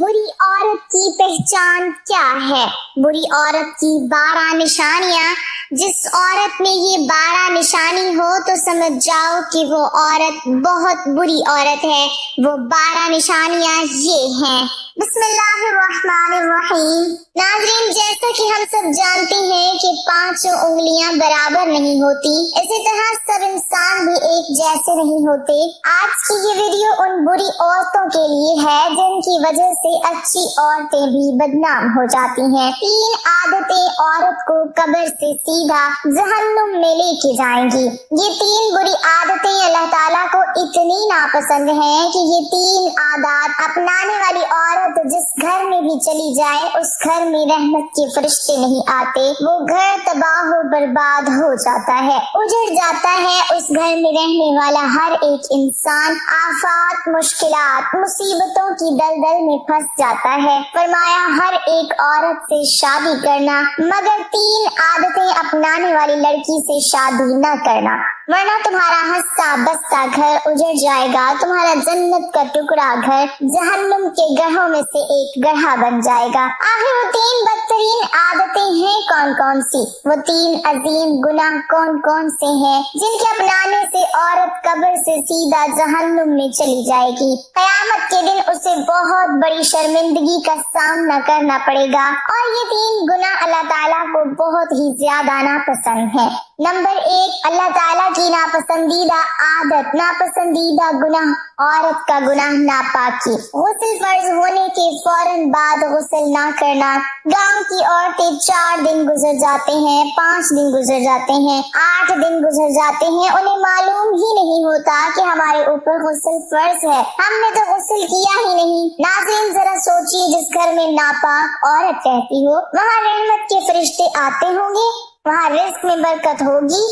बुरी औरत की पहचान क्या है? बुरी औरत की 12 निशानियां। जिस औरत में ये 12 निशानी हो तो समझ जाओ कि वो औरत बहुत बुरी औरत है। वो 12 निशानियां ये हैं। बिस्मिल्लाहिर्रहमानिर्रहीम। नाज़रीन, जैसा कि हम सब जानते हैं कि 5 उंगलियां बराबर नहीं होती, इसी तरह सब इंसान भी एक जैसे नहीं होते। आज की ये वीडियो उन बुरी औरतों के लिए है जिनकी वजह से अच्छी औरतें भी बदनाम हो जाती हैं। 3 आदतें औरत को कब्र से सीधा जहन्नुम में लेके जाएंगी। ये 3 बुरी आदतें अल्लाह ताला को इतनी नापसंद हैं कि ये 3 आदत अपनाने वाली औरत जिस घर में भी चली जाए उस घर में रहमत के फरिश्ते नहीं आते। वो घर तबाह बर्बाद हो जाता है, उजड़ जाता है। उस घर में रहने वाला हर एक इंसान आफात, मुश्किलात, मुसीबतों की दलदल में फंस जाता है। फरमाया हर एक औरत से शादी करना, मगर 3 आदतें अपनाने वाली लड़की से शादी न करना, वरना तुम्हारा हंसता बसता घर उजड़ जाएगा। तुम्हारा जन्नत का टुकड़ा घर जहन्नुम के गढ़ों में से एक गढ़ा बन जाएगा। आखिर वो 3 बदतरीन आदतें हैं कौन कौन सी? वो 3 अजीम गुनाह कौन कौन से हैं जिनके अपनाने से औरत कब्र से सीधा जहन्नुम में चली जाएगी? कयामत के दिन उसे बहुत बड़ी शर्मिंदगी का सामना करना पड़ेगा। और ये 3 गुनाह अल्लाह ताला को बहुत ही ज्यादा नापसंद है। नंबर 1, अल्लाह ताला की नापसंदीदा आदत, नापसंदीदा गुनाह, औरत का गुनाह नापाकी। गुस्ल फर्ज होने के फौरन बाद गुस्ल ना करना। गांव की औरतें 4 दिन गुजर जाते हैं, 5 दिन गुजर जाते हैं, 8 दिन गुजर जाते हैं, उन्हें मालूम ही नहीं होता कि हमारे ऊपर गुस्ल फर्ज है, हमने तो गुस्ल किया ही नहीं। नाज़रीन, जरा सोचिए, जिस घर में नापाक औरत रहती हो वहाँ रहमत के फरिश्ते आते होंगे, वहाँ रिस्क में बरकत होगी।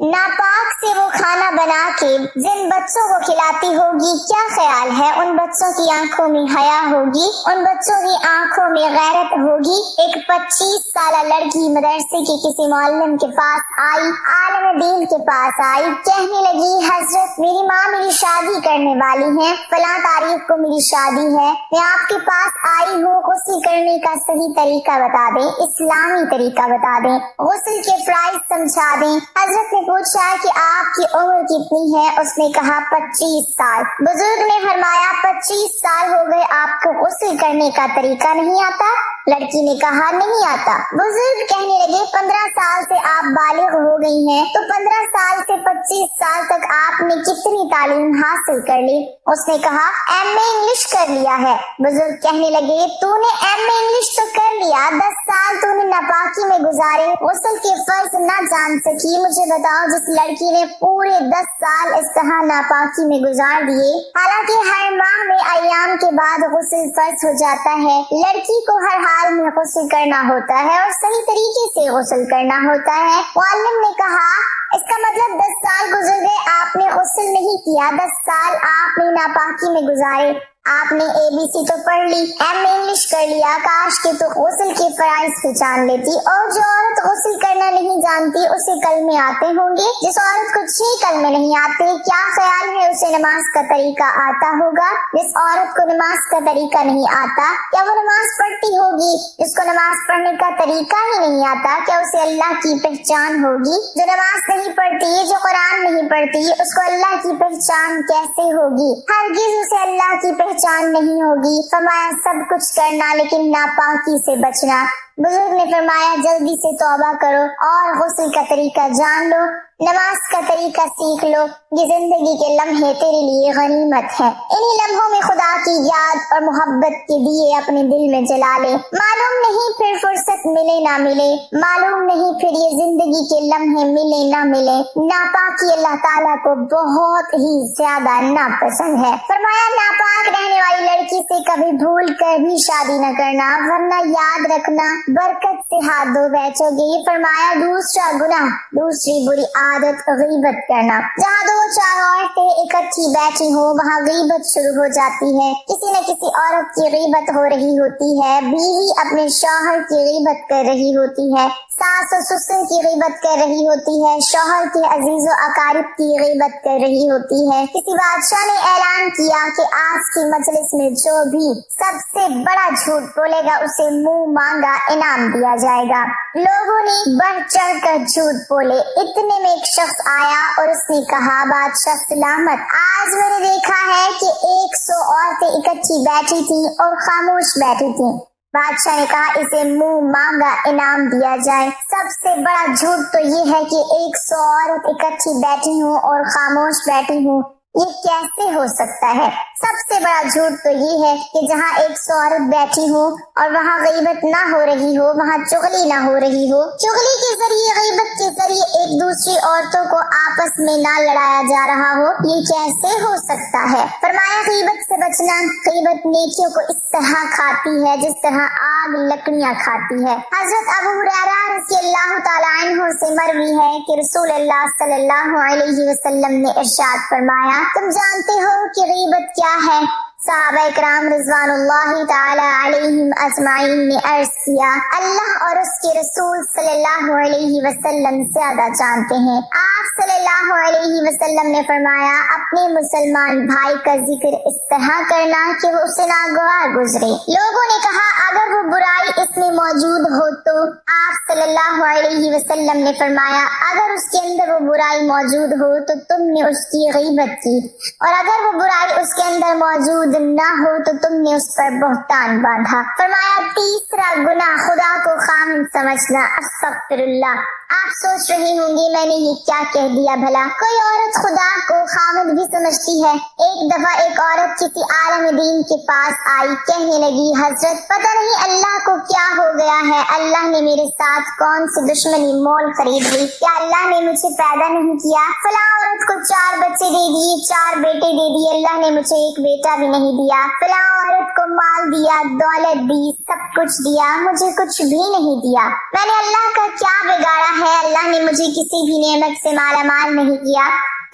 नापाक से वो खाना बना के जिन बच्चों को खिलाती होगी, क्या ख्याल है उन बच्चों की आंखों में हया होगी, उन बच्चों की आंखों में गैरत होगी। एक 25 साल लड़की मदरसे के किसी मौलम के पास आई, आलम दीन के पास आई, कहने लगी, हजरत मेरी माँ मेरी शादी करने वाली है, फलां तारीख को मेरी शादी है, मैं आपके पास आई हूँ, गुस्ल करने का सही तरीका बता दें, इस्लामी तरीका बता दें, गुस्ल के फराइज समझा दें। हजरत ने पूछा कि आपकी उम्र कितनी है? उसने कहा 25 साल। बुजुर्ग ने फरमाया 25 साल हो गए, आपको गुस्ल करने का तरीका नहीं आता? लड़की ने कहा नहीं आता। बुजुर्ग कहने लगे 15 साल से आप बालिग हो गई हैं, तो 15 साल से 25 साल तक आपने कितनी तालीम हासिल कर ली? उसने कहा MA इंग्लिश कर लिया है। बुजुर्ग कहने लगे तूने MA इंग्लिश तो कर लिया, 10 साल तूने नापाकी में गुजारे, गुस्ल के फर्ज न जान सकी। मुझे बताओ, जिस लड़की ने पूरे 10 साल इस तरह नापाकी में गुजार दिए, हालांकि हर माह में अय्याम के बाद गुस्ल फर्ज हो जाता है, लड़की को हर हाल में गुस्ल करना होता है और सही तरीके से गुस्ल करना होता है। मुअल्लिम ने कहा इसका मतलब 10 साल गुजर गए, आपने गुस्ल नहीं किया, 10 साल आपने नापाकी में गुजारे, आपने ABC तो पढ़ ली, MA इंग्लिश कर लिया, काश के तो गुस्ल के फराइज भी जान लेती। और जो औरत गुस्ल करना नहीं जानती उसे कलमे आते होंगे, जिस औरत को 6 कलमे नहीं आते, क्या ख्याल है उसे नमाज का तरीका आता होगा? जिस औरत को नमाज का तरीका नहीं आता, क्या वो नमाज पढ़ती होगी? जिसको नमाज पढ़ने का तरीका ही नहीं आता, क्या उसे अल्लाह की पहचान होगी? जो नमाज नहीं पढ़ती, जो कुरान नहीं पढ़ती, उसको अल्लाह की पहचान कैसे होगी? हरगिज़ उसे अल्लाह की पहचान नहीं होगी। फरमाया सब कुछ करना लेकिन नापाकी से बचना। बुजुर्ग ने फरमाया जल्दी से तौबा करो और गुस्ल का तरीका जान लो, नमाज का तरीका सीख लो। ये जिंदगी के लम्हे तेरे लिए गनीमत है। इन्हीं लम्हों में खुदा की याद और मोहब्बत के दिए अपने दिल में जला ले। मालूम नहीं फिर फुर्सत मिले ना मिले, मालूम नहीं फिर ये जिंदगी के लम्हे मिले ना मिले। नापाकी अल्लाह ताला को बहुत ही ज्यादा नापसंद है। फरमाया नापाक रहने वाली लड़की से कभी भूल कर भी शादी न करना, वरना याद रखना बरकत से हाथ धो बैठोगे। फरमाया दूसरा गुनाह, दूसरी बुरी आदत गीबत करना। जहाँ 2 चार औरतें इकट्ठी बैठी हो, वहाँ गीबत शुरू हो जाती है। किसी न किसी औरत की गीबत हो रही होती है, बीवी अपने शौहर की गीबत कर रही होती है, सास और ससुर की गीबत कर रही होती है, शौहर के अजीजो अकारिब की गीबत कर रही होती है। किसी बादशाह ने ऐलान किया कि आज की मजलिस में जो भी सबसे बड़ा झूठ बोलेगा उसे मुंह मांगा इनाम दिया जाएगा। लोगों ने बढ़ चढ़ कर झूठ बोले। इतने में एक शख्स आया और उसने कहा, बादशाह सलामत, आज मैंने देखा है कि 100 औरतें इकट्ठी बैठी थी और खामोश बैठी थी। बादशाह ने कहा, इसे मुंह मांगा इनाम दिया जाए। सबसे बड़ा झूठ तो ये है कि 100 औरत इकट्ठी बैठी हूँ और खामोश बैठी हूँ, ये कैसे हो सकता है? सबसे बड़ा झूठ तो ये है कि जहाँ 100 औरत बैठी हो और वहाँ गीबत ना हो रही हो, वहाँ चुगली ना हो रही हो, चुगली के जरिए, गीबत के जरिए एक दूसरी औरतों को आपस में ना लड़ाया जा रहा हो, ये कैसे हो सकता है? फरमाया, गीबत से बचना, गीबत नेकियों को इस तरह खाती है जिस तरह आग लकड़ियाँ खाती है। हजरत अबू हुरैरा रज़ियल्लाहु ताला अन्हु से मरवी है कि रसूलुल्लाह सल्लल्लाहु अलैहि वसल्लम ने इरशाद फरमाया, तुम जानते हो कि गीबत क्या है? सहाबा इकराम रिज़वानुल्लाहि ताला अलैहिम अजमाइन ने अर्ज किया, अल्लाह और उसके रसूल सल्लल्लाहु अलैहि वसल्लम ज्यादा जानते हैं। आप सल्लल्लाहु अलैहि वसल्लम ने फरमाया, अपने मुसलमान भाई का जिक्र इस तरह करना कि वो उसे नागवार गुजरे। लोगों ने कहा, अगर वो बुराई इसमें मौजूद हो तो? आप सल्लल्लाहु अलैहि वसल्लम ने फरमाया, अगर उसके अंदर वो बुराई मौजूद हो तो तुमने उसकी गीबत की, और अगर वो बुराई उसके अंदर मौजूद ना हो तो तुमने उस पर बहतान बांधा। फरमाया, तीसरा गुनाह खुदा को खामिन समझना। अस्तगफिरुल्लाह। आप सोच रही होंगी मैंने ये क्या कह दिया भला? कोई औरत खुदा को खामिन भी समझती है? एक दफा एक औरत किसी आलम दीन के पास आई, कहने लगी, हजरत पता नहीं अल्लाह को क्या हो गया है, अल्लाह ने मेरे साथ कौन सी दुश्मनी मोल खरीद ली? क्या अल्लाह ने मुझे पैदा नहीं किया? फला औरत को 4 बच्चे दे दिए, 4 बेटे दे दिए, अल्लाह ने मुझे एक बेटा भी नहीं दिया। फला औरत को माल दिया, दौलत दी, सब कुछ दिया, मुझे कुछ भी नहीं दिया। मैंने अल्लाह का क्या बिगाड़ा है? अल्लाह ने मुझे किसी भी नेमत से मालामाल नहीं किया।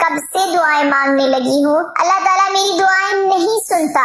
कब से दुआएं मांगने लगी हूँ, अल्लाह ताला मेरी दुआएं नहीं सुनता।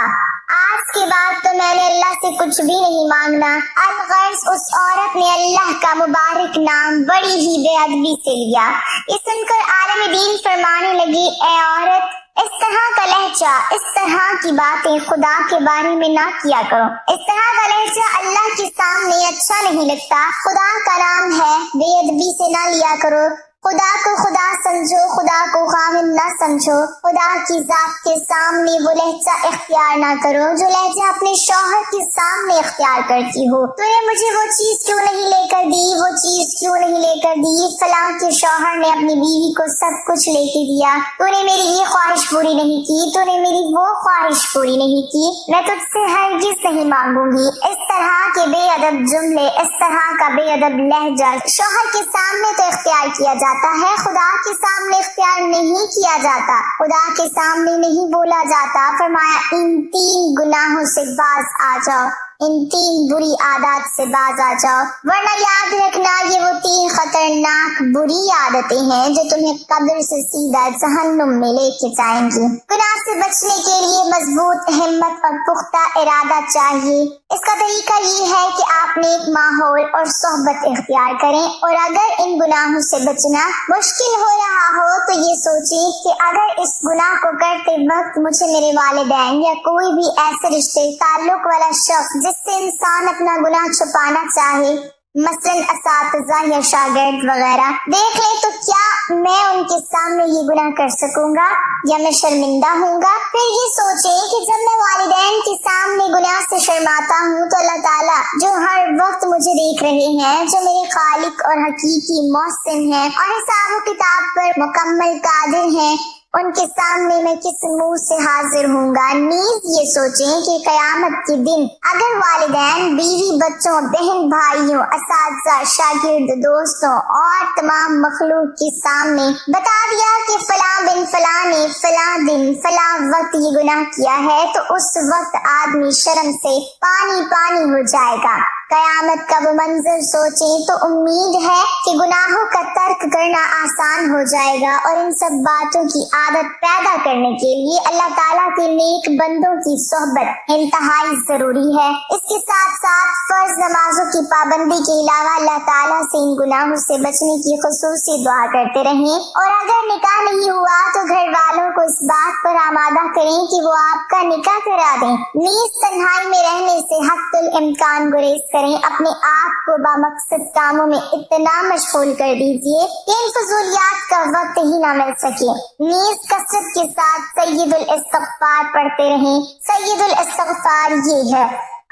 आज के बाद तो मैंने अल्लाह से कुछ भी नहीं मांगना। अलगर्ज उस औरत ने अल्लाह का मुबारक नाम बड़ी ही बेअदबी से लिया। ये सुनकर आलम दीन फरमाने लगी, ए औरत, इस तरह का लहजा, इस तरह की बातें खुदा के बारे में ना किया करो। इस तरह का लहजा अल्लाह के सामने अच्छा नहीं लगता। खुदा का नाम है, बेअदबी से ना लिया करो। खुदा को खुदा समझो, खुदा को खामिन ना समझो। खुदा की जात के सामने वो लहजा इख्तियार ना करो जो लहजा अपने शौहर के सामने इख्तियार करती हो। तूने मुझे वो चीज क्यों नहीं लेकर दी, वो चीज क्यों नहीं लेकर दी? फलां के शौहर ने अपनी बीवी को सब कुछ लेके दिया, तूने मेरी ये ख्वाहिश पूरी नहीं की, तूने मेरी वो ख्वाहिश पूरी नहीं की, मैं तुझसे हरगिज़ नहीं मांगूंगी। इस तरह के बेअदब जुमले, इस तरह का बेअदब लहजा शौहर के सामने तो इख्तियार किया जाता है, खुदा के सामने इख्तियार नहीं किया जाता, खुदा के सामने नहीं बोला जाता। फरमाया, इन 3 गुनाहों से बाज आ जाओ, इन 3 बुरी आदत से बाज आ जाओ, वरना याद रखना ये वो 3 खतरनाक बुरी आदतें हैं जो तुम्हें कब्र से सीधा जहन्नुम में लेके जाएंगी। गुनाह से बचने के लिए मजबूत हिम्मत और पुख्ता इरादा चाहिए। इसका तरीका ये है कि आप नेक माहौल और सोहबत इख्तियार करें, और अगर इन गुनाहों से बचना मुश्किल हो रहा हो तो ये सोचें कि अगर इस गुनाह को करते वक्त मुझे मेरे वालिदैन या कोई भी ऐसे रिश्ते ताल्लुक वाला शख्स जिससे इंसान अपना गुनाह छुपाना चाहे, मसलन असातिज़ा या शागिर्द वगैरह, देख ले तो क्या मैं उनके सामने ये गुनाह कर सकूंगा या मैं शर्मिंदा हूँगा? फिर ये सोचे कि जब मैं वालिदैन के सामने गुनाह से शर्माता हूँ तो अल्लाह ताला जो हर वक्त मुझे देख रहे हैं, जो मेरे खालिक और हकीकी मौसिन हैं और हिसाब किताब पर मुकम्मल कादिर हैं, उनके सामने मैं किस मुंह से हाजिर होऊंगा। नीज ये सोचें कि कयामत के दिन अगर वालिदैन, बीवी, बच्चों, बहन भाइयों, असातिज़ा, शागिर्द, दोस्तों और तमाम मखलूक के सामने बता दिया कि फलां बिन फलां ने फलां दिन फलां वक्त ये गुनाह किया है, तो उस वक्त आदमी शर्म से पानी पानी हो जाएगा। قیامت کا وہ منظر سوچیں تو امید ہے کہ گناہوں کا ترک کرنا آسان ہو جائے گا، اور ان سب باتوں کی عادت پیدا کرنے کے لیے اللہ تعالیٰ کے نیک بندوں کی صحبت انتہائی ضروری ہے۔ اس کے ساتھ ساتھ فرض نمازوں کی پابندی کے علاوہ اللہ تعالیٰ سے ان گناہوں سے بچنے کی خصوصی دعا کرتے رہیں، اور اگر نکاح نہیں ہوا تو گھر والوں کو اس بات پر آمادہ کریں کہ وہ آپ کا نکاح کرا دیں۔ نیز تنہائی میں رہنے سے حتی الامکان گریز کریں، اپنے آپ کو بامقصد کاموں میں اتنا مشغول کر دیجیے کہ ان فضولیات کا وقت ہی نہ مل سکے۔ نیز کثرت کے ساتھ سید الاستغفار پڑھتے رہیں۔ سید الاستغفار یہ ہے: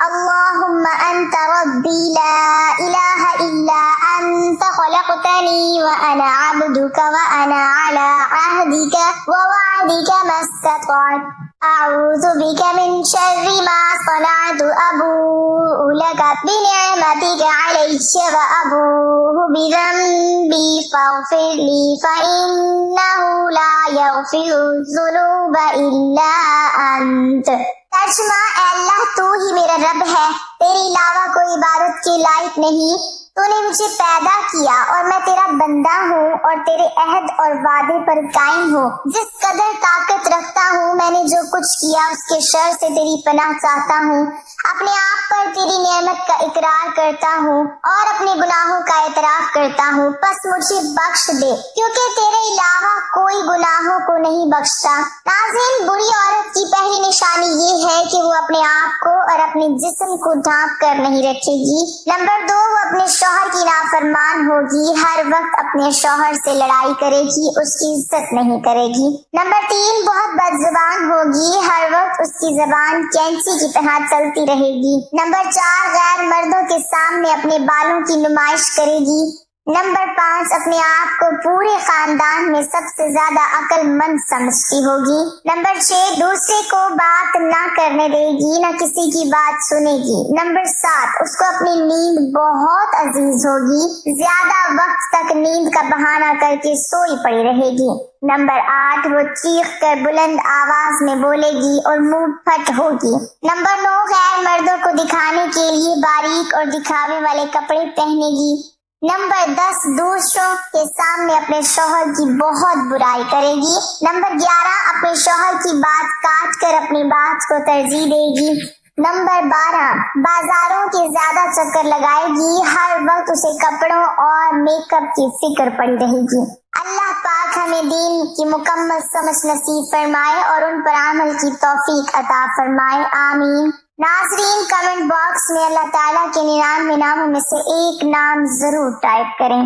اللهم أنت ربي لا إله إلا أنت خلقتني وأنا عبدك وأنا على عهدك ووعدك ما استطعت أعوذ بك من شر ما صنعت أبوء لك بنعمتك علي وأبوء بذنبي فاغفر لي فإنه لا يغفر الذنوب إلا أنت۔ ترجمہ: اے اللہ، تو ہی میرا رب ہے، تیرے علاوہ کوئی عبادت کے لائق نہیں۔ تو نے مجھے پیدا کیا اور میں تیرا بندہ ہوں اور تیرے عہد اور وعدے پر قائم ہوں۔ جس قدر طاقت رکھتا ہوں میں نے جو کچھ کیا اس کے شر سے تیری پناہ چاہتا ہوں۔ اپنے آپ پر تیری نعمت کا اقرار کرتا ہوں اور اپنے گناہوں کا اعتراف کرتا ہوں، پس مجھے بخش دے کیونکہ تیرے علاوہ کوئی گناہوں کو نہیں بخشتا۔ ناظرین، بری عورت کی پہلی نشانی یہ ہے کہ وہ اپنے آپ کو اور اپنے جسم کو ڈھانپ کر نہیں رکھے گی۔ نمبر 2، وہ اپنے شوہر کی نافرمان ہوگی، ہر وقت اپنے شوہر سے لڑائی کرے گی، اس کی عزت نہیں کرے گی۔ نمبر 3، بہت بد زبان ہوگی، ہر وقت اس کی زبان کینچی کی طرح چلتی رہے گی۔ نمبر 4، غیر مردوں کے سامنے اپنے بالوں کی نمائش کرے گی۔ نمبر 5، اپنے آپ کو پورے خاندان میں سب سے زیادہ عقل مند سمجھتی ہوگی۔ نمبر 6، دوسرے کو بات نہ کرنے دے گی، نہ کسی کی بات سنے گی۔ نمبر 7، اس کو اپنی نیند بہت عزیز ہوگی، زیادہ وقت تک نیند کا بہانہ کر کے سوئی پڑی رہے گی۔ نمبر 8، وہ چیخ کر بلند آواز میں بولے گی اور منہ پھٹ ہوگی۔ نمبر 9، غیر مردوں کو دکھانے کے لیے باریک اور دکھاوے والے کپڑے پہنے گی۔ نمبر 10، دوسروں کے سامنے اپنے شوہر کی بہت برائی کرے گی۔ نمبر 11، اپنے شوہر کی بات کاٹ کر اپنی بات کو ترجیح دے گی۔ نمبر 12، بازاروں کے زیادہ چکر لگائے گی، ہر وقت اسے کپڑوں اور میک اپ کی فکر پڑی رہے گی۔ اللہ پاک ہمیں دین کی مکمل سمجھ نصیب فرمائے اور ان پر عمل کی توفیق عطا فرمائے، آمین۔ ناظرین، کمنٹ باکس میں اللہ تعالیٰ کے 99 ناموں میں سے ایک نام ضرور ٹائپ کریں۔